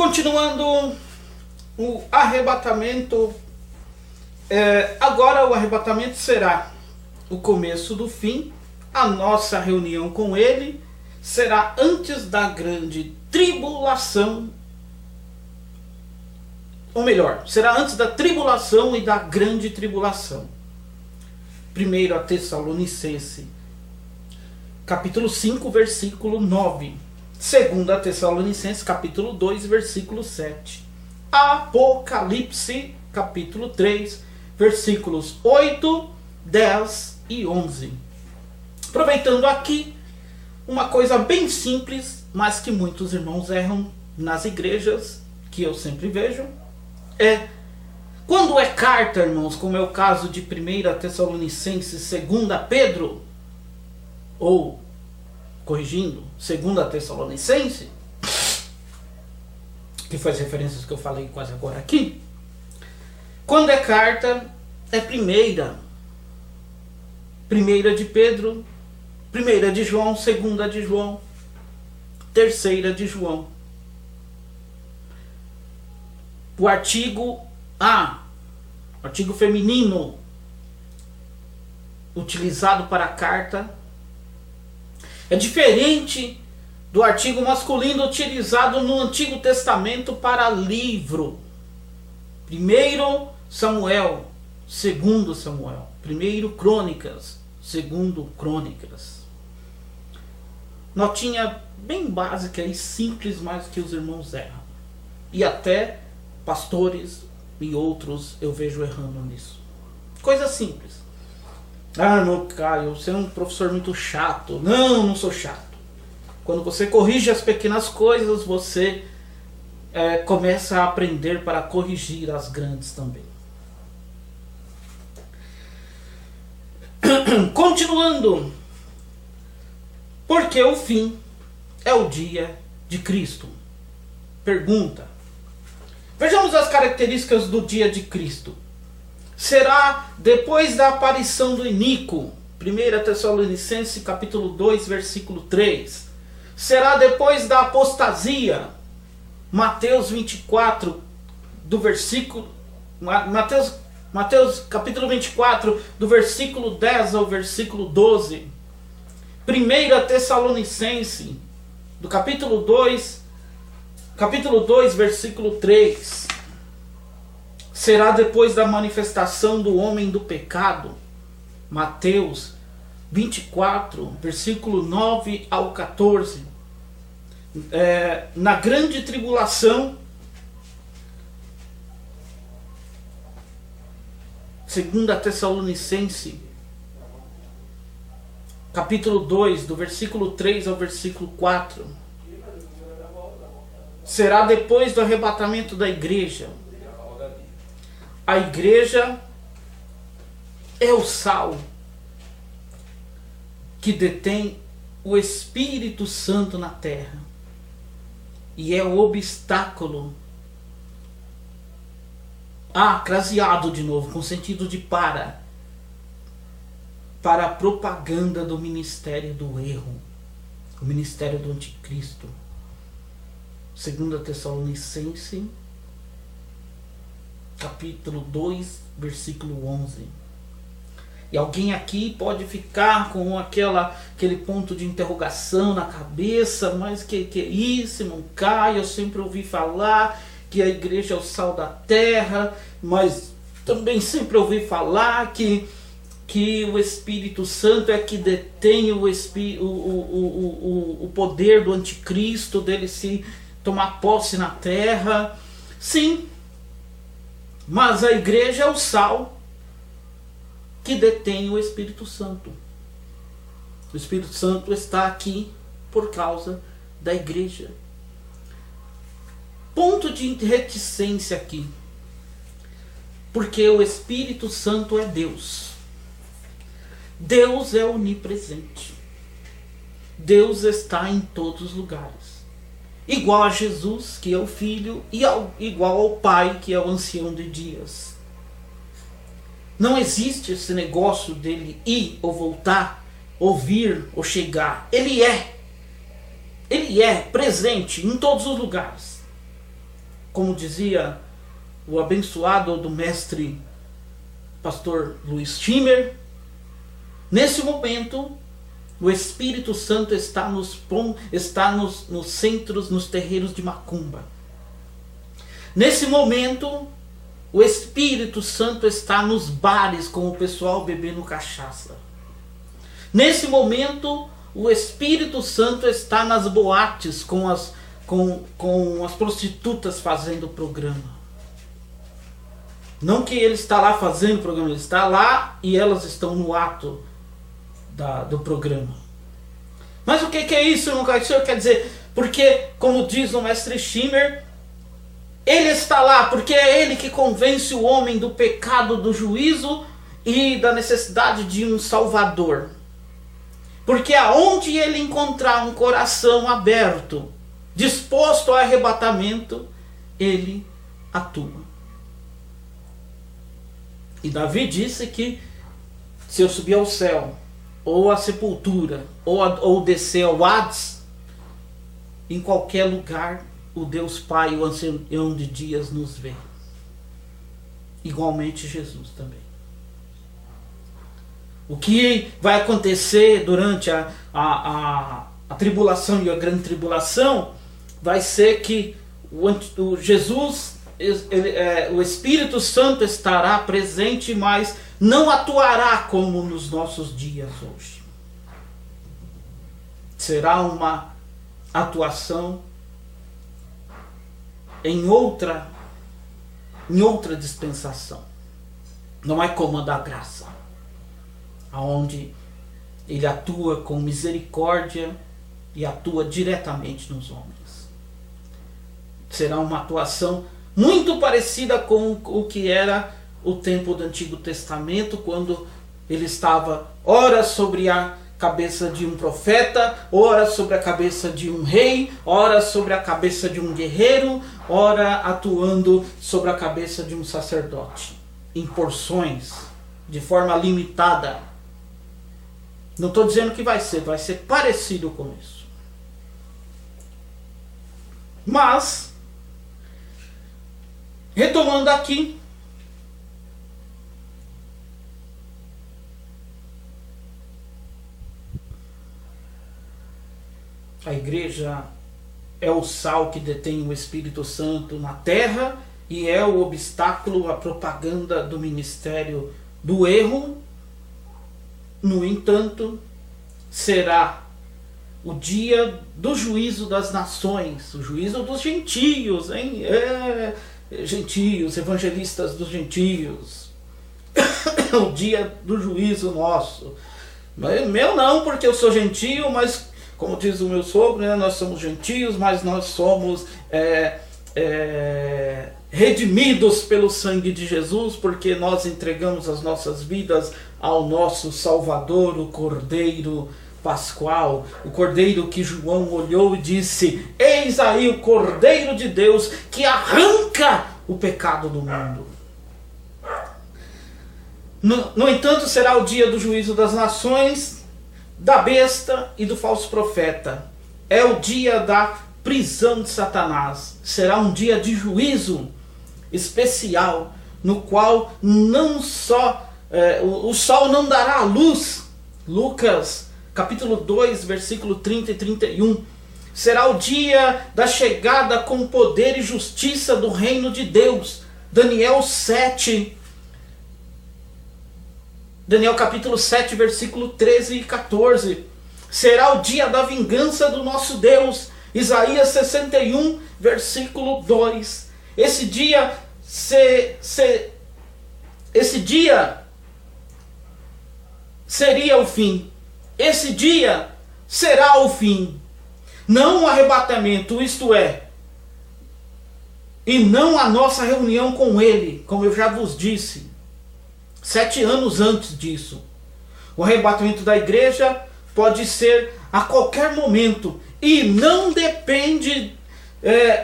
Continuando o arrebatamento, agora o arrebatamento será o começo do fim. A nossa reunião com ele será antes da grande tribulação, ou melhor, será antes da tribulação e da grande tribulação. 1 Tessalonicenses, capítulo 5, versículo 9. 2 Tessalonicenses, capítulo 2, versículo 7. Apocalipse, capítulo 3, versículos 8, 10 e 11. Aproveitando aqui, uma coisa bem simples, mas que muitos irmãos erram nas igrejas, que eu sempre vejo, quando é carta, irmãos, como é o caso de 1 Tessalonicenses, 2 Pedro, ou, corrigindo, 2 Tessalonicenses, que foi as referências que eu falei quase agora aqui. Quando é carta, é primeira de Pedro, 1 de João, 2 de João, 3 de João. O artigo A, artigo feminino, utilizado para carta, é diferente do artigo masculino utilizado no Antigo Testamento para livro. 1 Samuel, 2 Samuel, 1 Crônicas, 2 Crônicas. Notinha bem básica e simples, mas que os irmãos erram. E até pastores e outros eu vejo errando nisso. Coisa simples. Não, Caio, você é um professor muito chato. Não sou chato. Quando você corrige as pequenas coisas, você começa a aprender para corrigir as grandes também. Continuando. Porque o fim é o dia de Cristo. Pergunta. Vejamos as características do dia de Cristo. Será depois da aparição do iníquo, 1 Tessalonicenses capítulo 2, versículo 3. Será depois da apostasia, Mateus 24, do versículo... Mateus capítulo 24, do versículo 10 ao versículo 12. 1 Tessalonicenses, do capítulo 2, versículo 3. Será depois da manifestação do homem do pecado, Mateus 24, versículo 9 ao 14. Na grande tribulação, 2 Tessalonicenses, capítulo 2, do versículo 3 ao versículo 4. Será depois do arrebatamento da igreja. A igreja é o sal que detém o Espírito Santo na terra. E é o obstáculo, craseado de novo, com sentido de para a propaganda do ministério do erro, o ministério do anticristo. 2 Tessalonicenses, capítulo 2, versículo 11. E alguém aqui pode ficar com aquele ponto de interrogação na cabeça, mas que é isso, não cai? Eu sempre ouvi falar que a igreja é o sal da terra, mas também sempre ouvi falar que o Espírito Santo é que detém o poder do anticristo, dele se tomar posse na terra. Sim, mas a igreja é o sal que detém o Espírito Santo. O Espírito Santo está aqui por causa da igreja. Ponto de reticência aqui. Porque o Espírito Santo é Deus. Deus é onipresente. Deus está em todos os lugares. Igual a Jesus, que é o Filho, e igual ao Pai, que é o ancião de dias. Não existe esse negócio dele ir ou voltar, ou vir ou chegar. Ele é presente em todos os lugares. como dizia o abençoado do mestre pastor Luiz Schimmer, nesse momento o Espírito Santo está nos centros, nos terreiros de macumba. Nesse momento o Espírito Santo está nos bares com o pessoal bebendo cachaça. Nesse momento o Espírito Santo está nas boates com as prostitutas fazendo programa. Não que ele está lá fazendo programa, ele está lá e elas estão no ato do programa. Mas o que é isso, irmão? Isso quer dizer, porque, como diz o mestre Schimmer, ele está lá porque é ele que convence o homem do pecado, do juízo e da necessidade de um salvador. Porque aonde ele encontrar um coração aberto, disposto ao arrebatamento, ele atua. E Davi disse que se eu subir ao céu, ou à sepultura, ou descer ao Hades, em qualquer lugar, o Deus Pai, o ancião de dias, nos vê. Igualmente Jesus também. O que vai acontecer durante a tribulação e a grande tribulação vai ser que o Jesus, o Espírito Santo estará presente, mas não atuará como nos nossos dias hoje. Será uma atuação em outra dispensação. Não é como a da graça, aonde ele atua com misericórdia e atua diretamente nos homens. Será uma atuação muito parecida com o que era o tempo do Antigo Testamento, quando ele estava ora sobre a cabeça de um profeta, ora sobre a cabeça de um rei, ora sobre a cabeça de um guerreiro, ora atuando sobre a cabeça de um sacerdote, em porções, de forma limitada. Não estou dizendo que vai ser parecido com isso. Mas, retomando aqui, a igreja é o sal que detém o Espírito Santo na terra e é o obstáculo à propaganda do ministério do erro. No entanto, será o dia do juízo das nações, o juízo dos gentios, hein? Gentios, evangelistas dos gentios. O dia do juízo nosso. Meu não, porque eu sou gentio, mas como diz o meu sogro, né, nós somos gentios, mas nós somos redimidos pelo sangue de Jesus, porque nós entregamos as nossas vidas ao nosso Salvador, o Cordeiro Pascual, o Cordeiro que João olhou e disse: eis aí o Cordeiro de Deus que arranca o pecado do mundo. No entanto, será o dia do juízo das nações, da besta e do falso profeta. É o dia da prisão de Satanás. Será um dia de juízo especial, no qual não só o sol não dará a luz. Lucas capítulo 2, versículo 30 e 31. Será o dia da chegada com poder e justiça do reino de Deus. Daniel 7. Daniel capítulo 7, versículo 13 e 14. Será o dia da vingança do nosso Deus. Isaías 61, versículo 2. Esse dia seria o fim. Esse dia será o fim. Não o arrebatamento, isto é, e não a nossa reunião com Ele, como eu já vos disse, 7 anos antes disso. O arrebatamento da igreja pode ser a qualquer momento e não depende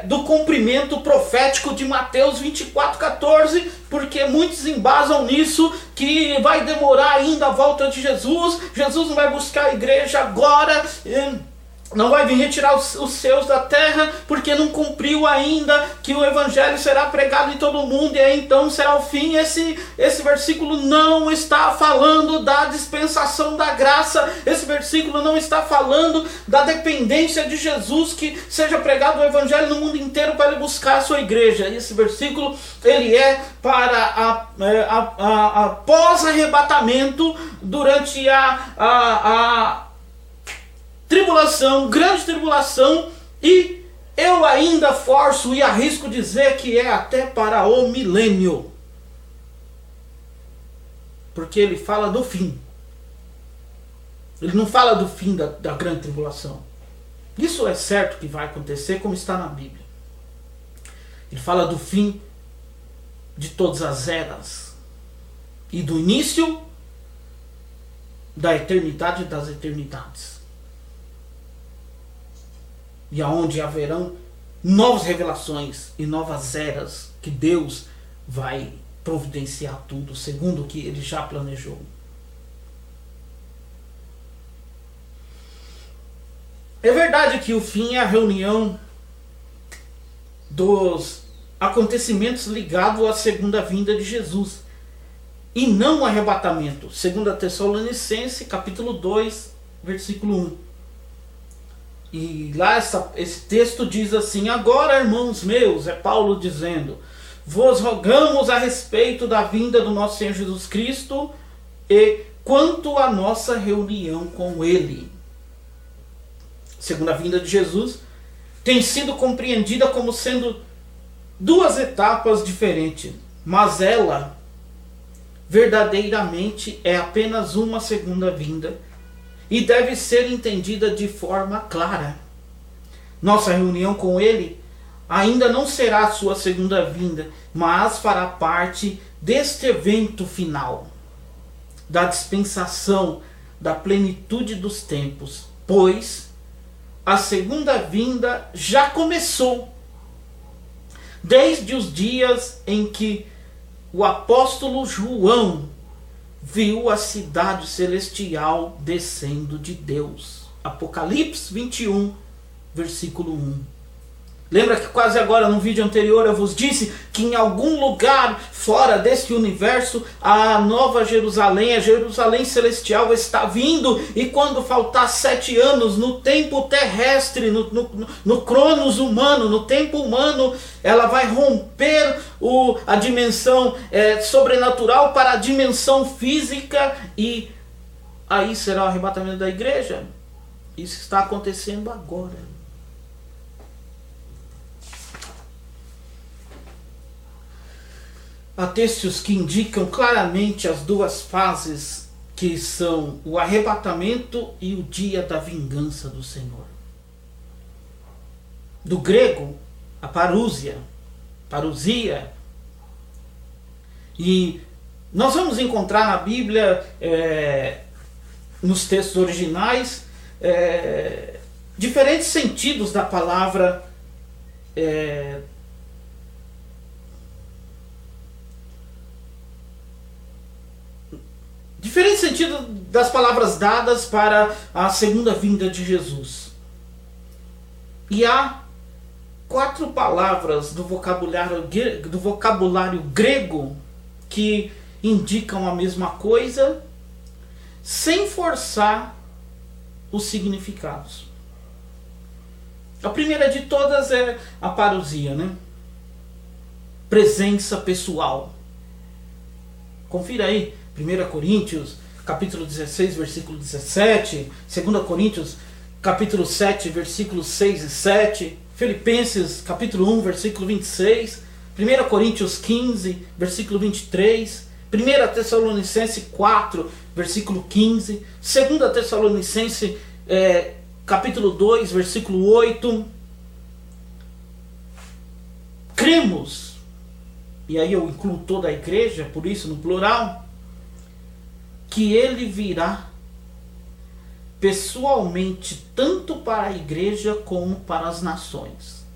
do cumprimento profético de Mateus 24:14, porque muitos embasam nisso, que vai demorar ainda a volta de Jesus. Jesus não vai buscar a igreja agora, não vai vir retirar os seus da terra, porque não cumpriu ainda que o evangelho será pregado em todo o mundo, e aí então será o fim. Esse versículo não está falando da dispensação da graça, esse versículo não está falando da dependência de Jesus, que seja pregado o evangelho no mundo inteiro para ele buscar a sua igreja. Esse versículo, ele é para a pós-arrebatamento, durante a tribulação, grande tribulação, e eu ainda forço e arrisco dizer que é até para o milênio. Porque ele fala do fim. Ele não fala do fim da grande tribulação. Isso é certo que vai acontecer, como está na Bíblia. Ele fala do fim de todas as eras e do início da eternidade das eternidades. E aonde haverão novas revelações e novas eras que Deus vai providenciar tudo segundo o que ele já planejou. É verdade que o fim é a reunião dos acontecimentos ligados à segunda vinda de Jesus, e não o arrebatamento. 2 Tessalonicenses, capítulo 2, versículo 1. E lá esse texto diz assim: agora, irmãos meus, é Paulo dizendo, vos rogamos a respeito da vinda do nosso Senhor Jesus Cristo e quanto à nossa reunião com Ele. Segunda vinda de Jesus tem sido compreendida como sendo duas etapas diferentes, mas ela verdadeiramente é apenas uma segunda vinda e deve ser entendida de forma clara. Nossa reunião com Ele ainda não será a sua segunda vinda, mas fará parte deste evento final, da dispensação, da plenitude dos tempos, pois a segunda vinda já começou, desde os dias em que o apóstolo João viu a cidade celestial descendo de Deus. Apocalipse 21, versículo 1. Lembra que quase agora no vídeo anterior eu vos disse que em algum lugar fora deste universo a nova Jerusalém, a Jerusalém celestial está vindo, e quando faltar 7 anos no tempo terrestre, no cronos humano, no tempo humano, ela vai romper a dimensão sobrenatural para a dimensão física, e aí será o arrebatamento da igreja. Isso está acontecendo agora. Há textos que indicam claramente as duas fases, que são o arrebatamento e o dia da vingança do Senhor. Do grego, a parousia. E nós vamos encontrar na Bíblia, nos textos originais, diferentes sentidos da palavra diferente sentido das palavras dadas para a segunda vinda de Jesus. E há 4 palavras do vocabulário grego que indicam a mesma coisa, sem forçar os significados. A primeira de todas é a parousia, né? Presença pessoal. Confira aí. 1 Coríntios, capítulo 16, versículo 17. 2 Coríntios, capítulo 7, versículos 6 e 7. Filipenses, capítulo 1, versículo 26. 1 Coríntios 15, versículo 23. 1 Tessalonicenses 4, versículo 15. 2 Tessalonicenses, capítulo 2, versículo 8. Cremos, e aí eu incluo toda a igreja, por isso no plural, que ele virá pessoalmente tanto para a igreja como para as nações.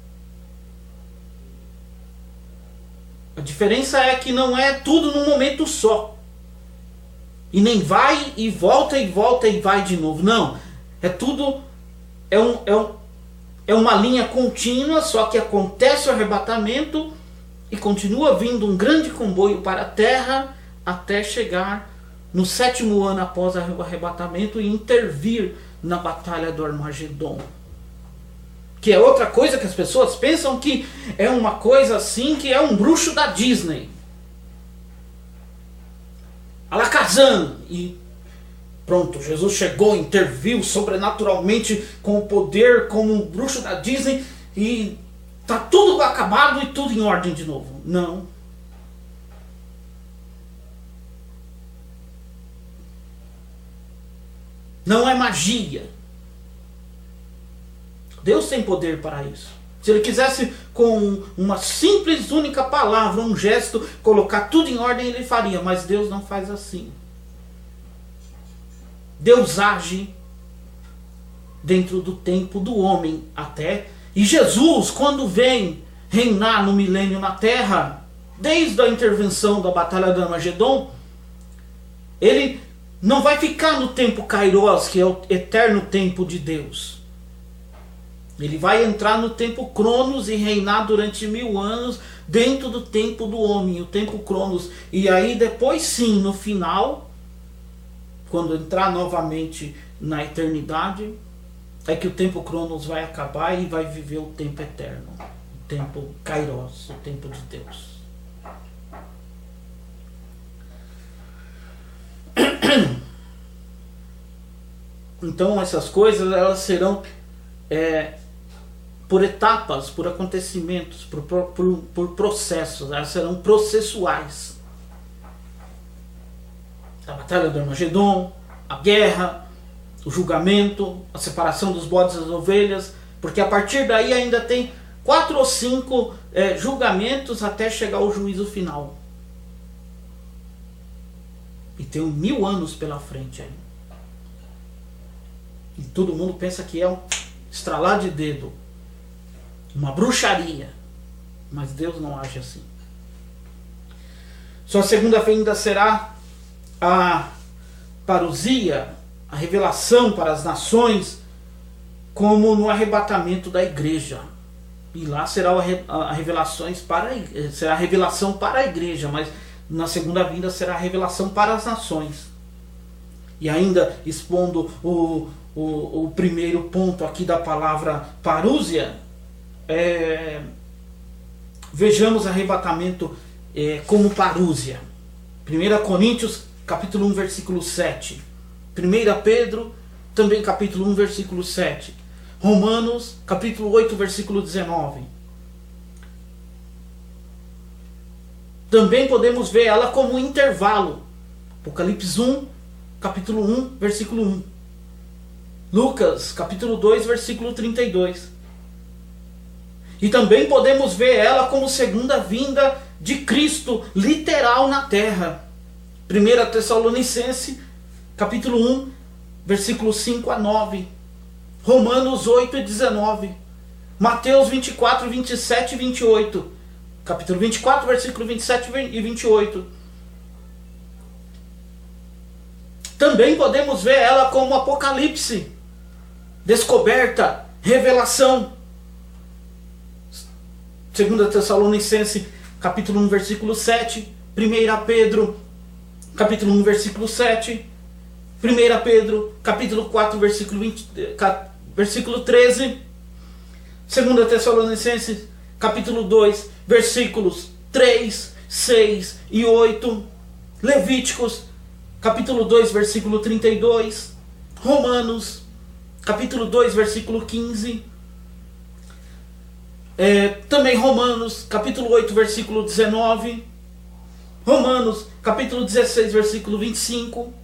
A diferença é que não é tudo num momento só. E nem vai e volta e volta e vai de novo. Não, é tudo é uma linha contínua, só que acontece o arrebatamento e continua vindo um grande comboio para a terra até chegar no 7º ano após o arrebatamento e intervir na batalha do Armagedon. Que é outra coisa que as pessoas pensam que é uma coisa assim, que é um bruxo da Disney. Alakazam! E pronto, Jesus chegou, interviu sobrenaturalmente com o poder, como um bruxo da Disney, e tá tudo acabado e tudo em ordem de novo. Não. Não é magia. Deus tem poder para isso. Se ele quisesse com uma simples, única palavra, um gesto, colocar tudo em ordem, ele faria. Mas Deus não faz assim. Deus age dentro do tempo do homem até. E Jesus, quando vem reinar no milênio na terra, desde a intervenção da batalha do Armagedon, ele não vai ficar no tempo Kairos, que é o eterno tempo de Deus. Ele vai entrar no tempo Cronos e reinar durante 1000 anos dentro do tempo do homem, o tempo Cronos. E aí depois sim, no final, quando entrar novamente na eternidade, é que o tempo Cronos vai acabar e vai viver o tempo eterno. O tempo Kairos, o tempo de Deus. Então essas coisas, elas serão por etapas, por acontecimentos, por processos. Elas serão processuais. A batalha do Armagedon, a guerra, o julgamento, a separação dos bodes das ovelhas, porque a partir daí ainda tem 4 ou 5 julgamentos até chegar ao juízo final. E tem 1000 anos pela frente aí. E todo mundo pensa que é um estralar de dedo, uma bruxaria. Mas Deus não age assim. Sua segunda vinda será a parousia, a revelação para as nações, como no arrebatamento da igreja. E lá será a revelação para a igreja, mas na segunda vinda será a revelação para as nações. E ainda expondo o primeiro ponto aqui da palavra parousia, vejamos arrebatamento como parousia. 1 Coríntios capítulo 1 versículo 7, 1 Pedro também capítulo 1 versículo 7, Romanos capítulo 8 versículo 19. Também podemos ver ela como intervalo. Apocalipse 1 capítulo 1 versículo 1, Lucas capítulo 2 versículo 32. E também podemos ver ela como segunda vinda de Cristo literal na terra. 1 Tessalonicenses capítulo 1 versículo 5 a 9, Romanos 8 e 19, Mateus 24, 27 e 28, capítulo 24 versículo 27 e 28. Também podemos ver ela como Apocalipse, descoberta, revelação. 2 Tessalonicenses capítulo 1 versículo 7, 1 Pedro capítulo 1 versículo 7, 1 Pedro capítulo 4 versículo 13, 2 Tessalonicenses capítulo 2 versículos 3, 6 e 8, Levíticos capítulo 2 versículo 32, Romanos capítulo 2 versículo 15, também Romanos capítulo 8 versículo 19, Romanos capítulo 16 versículo 25,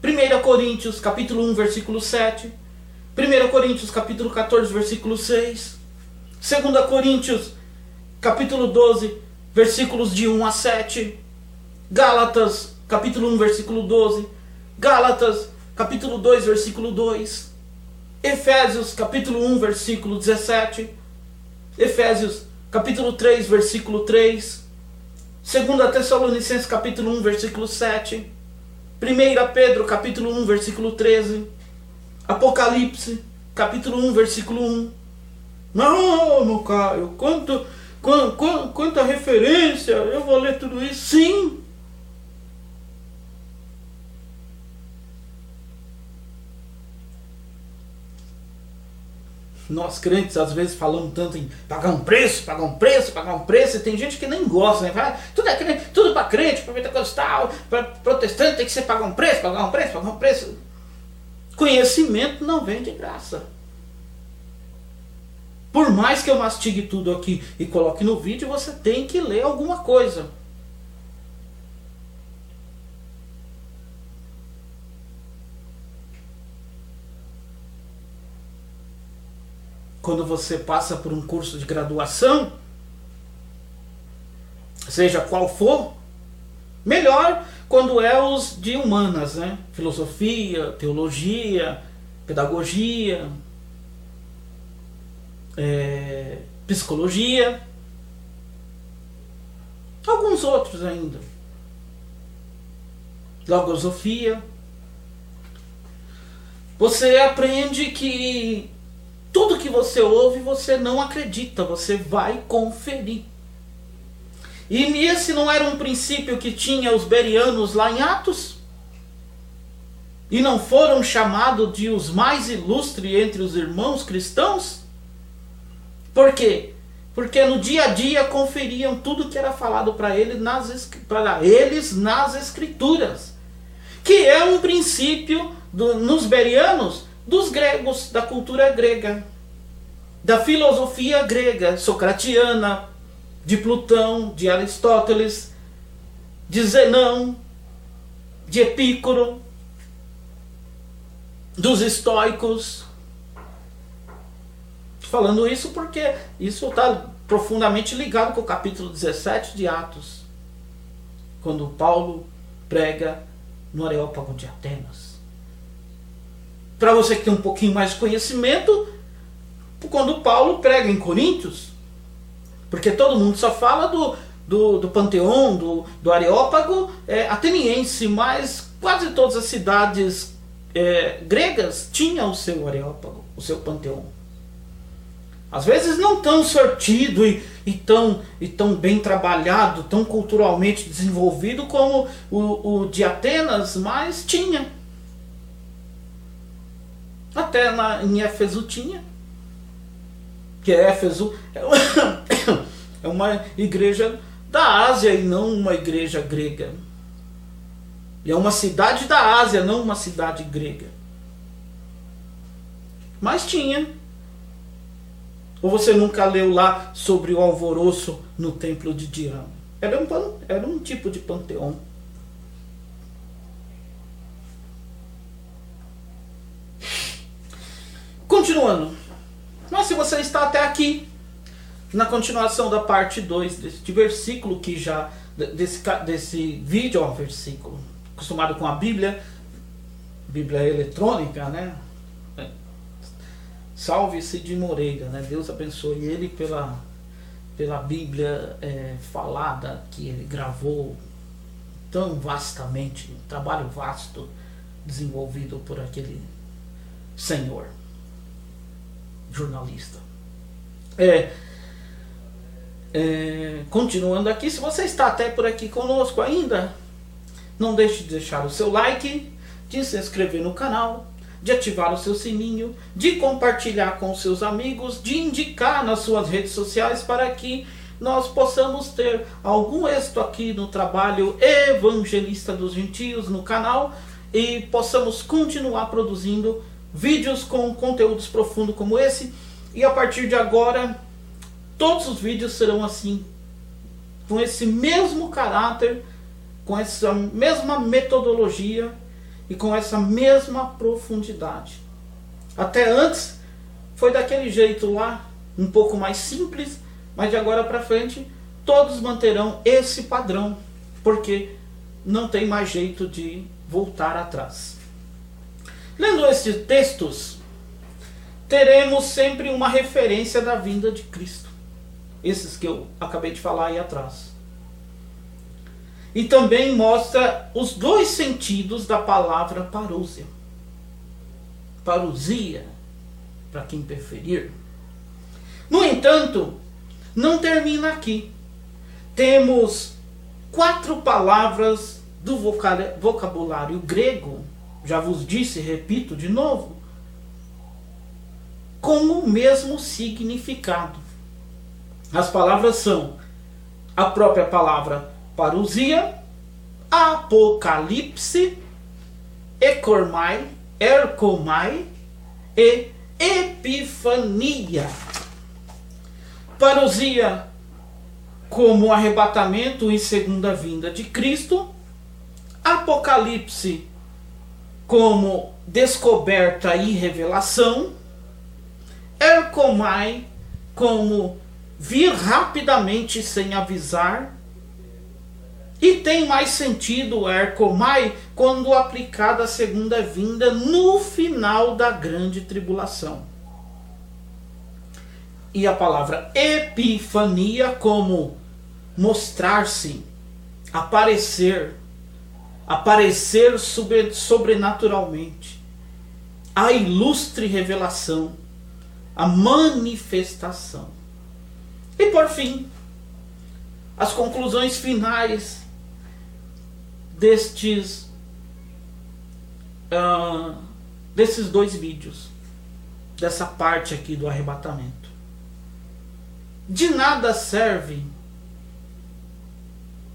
1 Coríntios capítulo 1 versículo 7, 1 Coríntios capítulo 14 versículo 6, 2 Coríntios capítulo 12 versículos de 1 a 7, Gálatas capítulo 1 versículo 12, Gálatas capítulo 2 versículo 2, Efésios capítulo 1 versículo 17, Efésios capítulo 3 versículo 3, 2 Tessalonicenses capítulo 1 versículo 7, 1 Pedro capítulo 1 versículo 13, Apocalipse capítulo 1, versículo 1. Não, meu Caio, quanta referência, eu vou ler tudo isso. Sim. Nós crentes às vezes falamos tanto em pagar um preço, e tem gente que nem gosta, né? Fala, tudo para crente, para pentecostal, para protestante tem que ser pagar um preço. Conhecimento não vem de graça. Por mais que eu mastigue tudo aqui e coloque no vídeo, você tem que ler alguma coisa. Quando você passa por um curso de graduação, seja qual for, melhor quando é os de humanas, né? Filosofia, teologia, pedagogia, psicologia, alguns outros ainda, logosofia. Você aprende que tudo que você ouve, você não acredita, você vai conferir. E esse não era um princípio que tinha os bereanos lá em Atos? E não foram chamados de os mais ilustres entre os irmãos cristãos? Por quê? Porque no dia a dia conferiam tudo que era falado para eles nas Escrituras. Que é um princípio nos bereanos, dos gregos, da cultura grega, da filosofia grega, socratiana, de Plutão, de Aristóteles, de Zenão, de Epícoro, dos estoicos. Falando isso porque isso está profundamente ligado com o capítulo 17 de Atos, quando Paulo prega no Areópago de Atenas. Para você que tem um pouquinho mais de conhecimento, quando Paulo prega em Coríntios, porque todo mundo só fala do Panteão, do Areópago ateniense, mas quase todas as cidades gregas tinham o seu Areópago, o seu Panteão. Às vezes não tão sortido e tão bem trabalhado, tão culturalmente desenvolvido como o de Atenas, mas tinha. Até em Éfeso tinha. Que Éfeso é uma igreja da Ásia e não uma igreja grega. E é uma cidade da Ásia, não uma cidade grega. Mas tinha. Ou você nunca leu lá sobre o alvoroço no templo de Diana? Era um tipo de panteão. Continuando. Mas se você está até aqui, na continuação da parte 2 deste versículo, que já desse vídeo, versículo, acostumado com a Bíblia eletrônica, né? Salve Cid Moreira, né? Deus abençoe ele pela Bíblia falada que ele gravou tão vastamente, um trabalho vasto desenvolvido por aquele senhor jornalista. Continuando aqui, se você está até por aqui conosco ainda, não deixe de deixar o seu like, de se inscrever no canal, de ativar o seu sininho, de compartilhar com seus amigos, de indicar nas suas redes sociais para que nós possamos ter algum êxito aqui no trabalho evangelista dos gentios no canal e possamos continuar produzindo vídeos com conteúdos profundos como esse. E a partir de agora, todos os vídeos serão assim, com esse mesmo caráter, com essa mesma metodologia e com essa mesma profundidade. Até antes foi daquele jeito lá, um pouco mais simples, mas de agora para frente todos manterão esse padrão, porque não tem mais jeito de voltar atrás. Lendo esses textos, teremos sempre uma referência da vinda de Cristo. Esses que eu acabei de falar aí atrás. E também mostra os dois sentidos da palavra parousia. Parousia, para quem preferir. No entanto, não termina aqui. Temos 4 palavras do vocabulário grego, já vos disse, repito de novo, com o mesmo significado. As palavras são a própria palavra parousia, apocalipse, ekormai, erkomai e epifania. Parousia como arrebatamento e segunda vinda de Cristo, apocalipse como descoberta e revelação, erkomai como vir rapidamente sem avisar, e tem mais sentido a erkomai quando aplicada a segunda vinda no final da grande tribulação. E a palavra epifania como mostrar-se, aparecer sobrenaturalmente, a ilustre revelação, a manifestação. E por fim, as conclusões finais desses 2 vídeos, dessa parte aqui do arrebatamento. De nada serve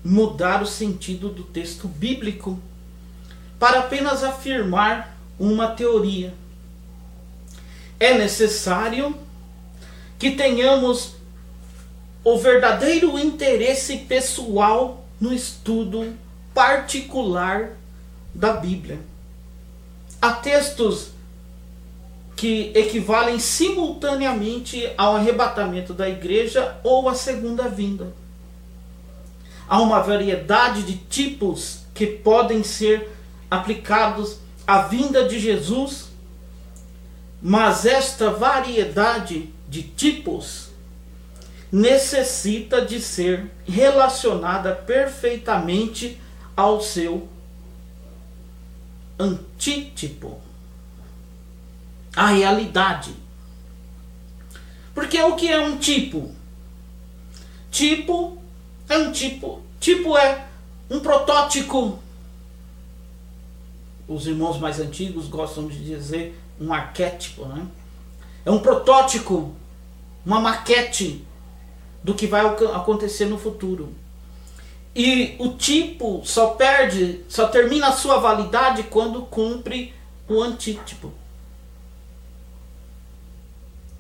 mudar o sentido do texto bíblico para apenas afirmar uma teoria. É necessário que tenhamos o verdadeiro interesse pessoal no estudo particular da Bíblia. Há textos que equivalem simultaneamente ao arrebatamento da igreja ou à segunda vinda. Há uma variedade de tipos que podem ser aplicados à vinda de Jesus, mas esta variedade de tipos necessita de ser relacionada perfeitamente ao seu antítipo, a realidade. Porque o que é um tipo? Tipo é um protótipo. Os irmãos mais antigos gostam de dizer um arquétipo, né? É um protótipo, uma maquete do que vai acontecer no futuro. E o tipo só termina a sua validade quando cumpre o antítipo.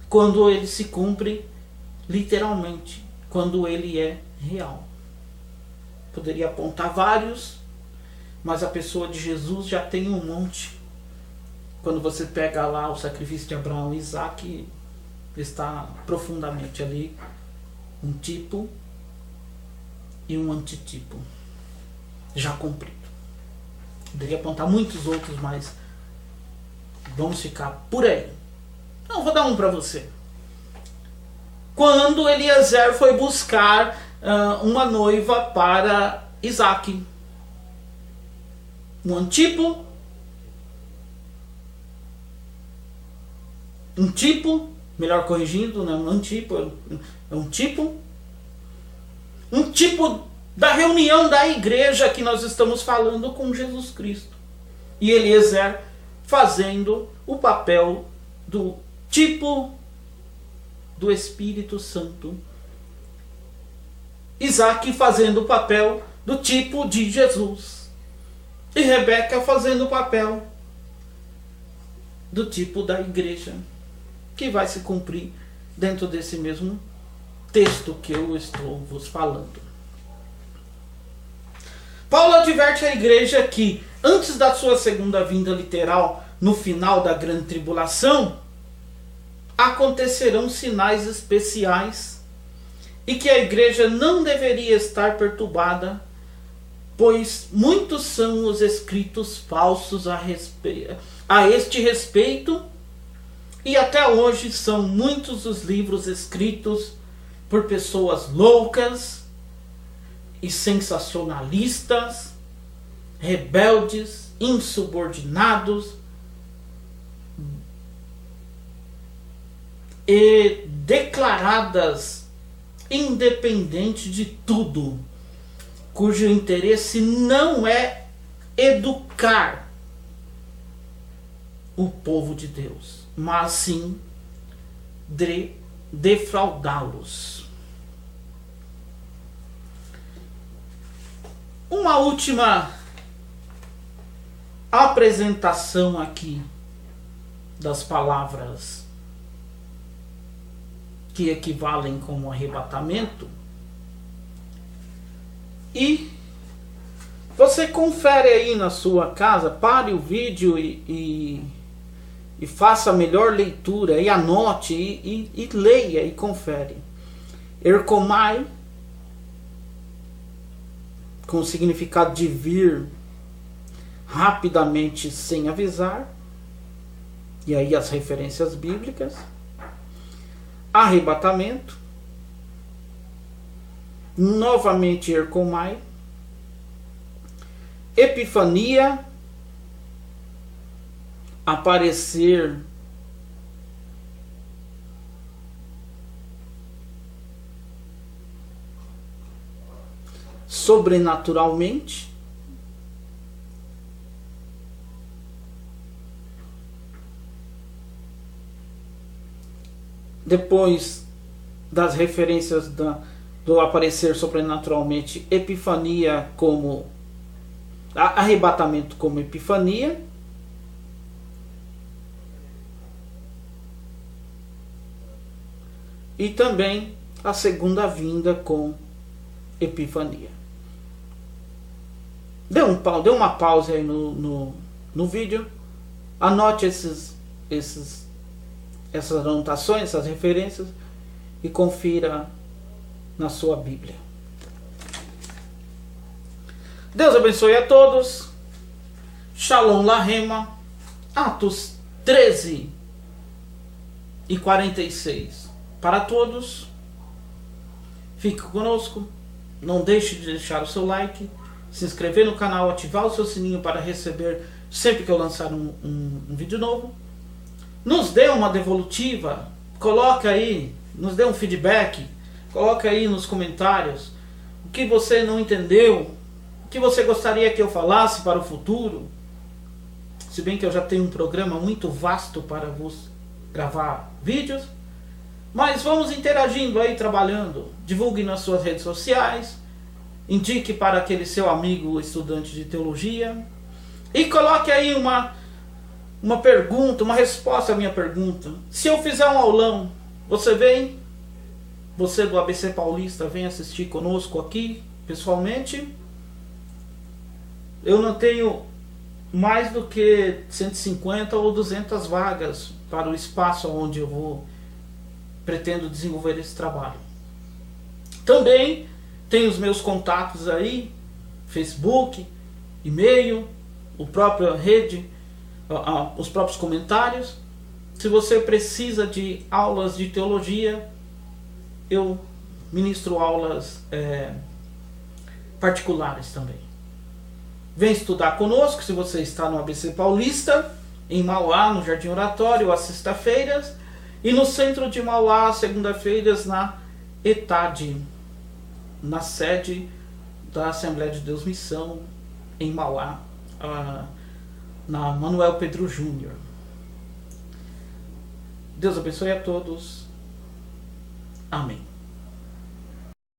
Quando ele se cumpre literalmente, quando ele é real. Poderia apontar vários, mas a pessoa de Jesus já tem um monte. Quando você pega lá o sacrifício de Abraão e Isaac, está profundamente ali um tipo e um antitipo já cumprido. Poderia apontar muitos outros, mas vamos ficar por aí. Então, vou dar um para você. Quando Eliezer foi buscar uma noiva para Isaac, um antipo, melhor corrigindo, não é um antipo, é um tipo da reunião da igreja que nós estamos falando com Jesus Cristo. E Eliezer fazendo o papel do tipo do Espírito Santo. Isaac fazendo o papel do tipo de Jesus. E Rebeca fazendo o papel do tipo da igreja, que vai se cumprir dentro desse mesmo texto que eu estou vos falando. Paulo adverte a igreja que, antes da sua segunda vinda literal, no final da grande tribulação, acontecerão sinais especiais e que a igreja não deveria estar perturbada, pois muitos são os escritos falsos a este respeito, e até hoje são muitos os livros escritos por pessoas loucas e sensacionalistas, rebeldes, insubordinados, e declaradas independente de tudo, cujo interesse não é educar o povo de Deus, mas sim defraudá-los. Uma última apresentação aqui das palavras que equivalem como arrebatamento, e você confere aí na sua casa, pare o vídeo e faça a melhor leitura, e anote, e leia e confere. Ercomai, com o significado de vir rapidamente sem avisar, e aí as referências bíblicas. Arrebatamento, novamente ercomai. Epifania, aparecer sobrenaturalmente. Depois das referências do aparecer sobrenaturalmente, epifania como arrebatamento como epifania. E também a segunda vinda com epifania. Dê uma pausa aí no vídeo. Anote essas anotações, essas referências, e confira na sua Bíblia. Deus abençoe a todos. Shalom Lahema. Atos 13:46. Para todos. Fique conosco. Não deixe de deixar o seu like, se inscrever no canal, ativar o seu sininho para receber sempre que eu lançar um vídeo novo. Nos dê uma devolutiva, coloca aí, nos dê um feedback, coloca aí nos comentários o que você não entendeu, o que você gostaria que eu falasse para o futuro. Se bem que eu já tenho um programa muito vasto para vos gravar vídeos, mas vamos interagindo aí, trabalhando. Divulgue nas suas redes sociais, indique para aquele seu amigo estudante de teologia, e coloque aí uma pergunta, uma resposta à minha pergunta. Se eu fizer um aulão, você vem? Você do ABC Paulista vem assistir conosco aqui, pessoalmente? Eu não tenho mais do que 150 ou 200 vagas para o espaço onde eu pretendo desenvolver esse trabalho. Também tem os meus contatos aí, Facebook, e-mail, o próprio rede, os próprios comentários. Se você precisa de aulas de teologia, eu ministro aulas particulares também. Vem estudar conosco se você está no ABC Paulista, em Mauá, no Jardim Oratório, às sextas-feiras, e no centro de Mauá, às segunda-feiras, na ETAD, na sede da Assembleia de Deus Missão, em Mauá, na Manuel Pedro Júnior. Deus abençoe a todos. Amém.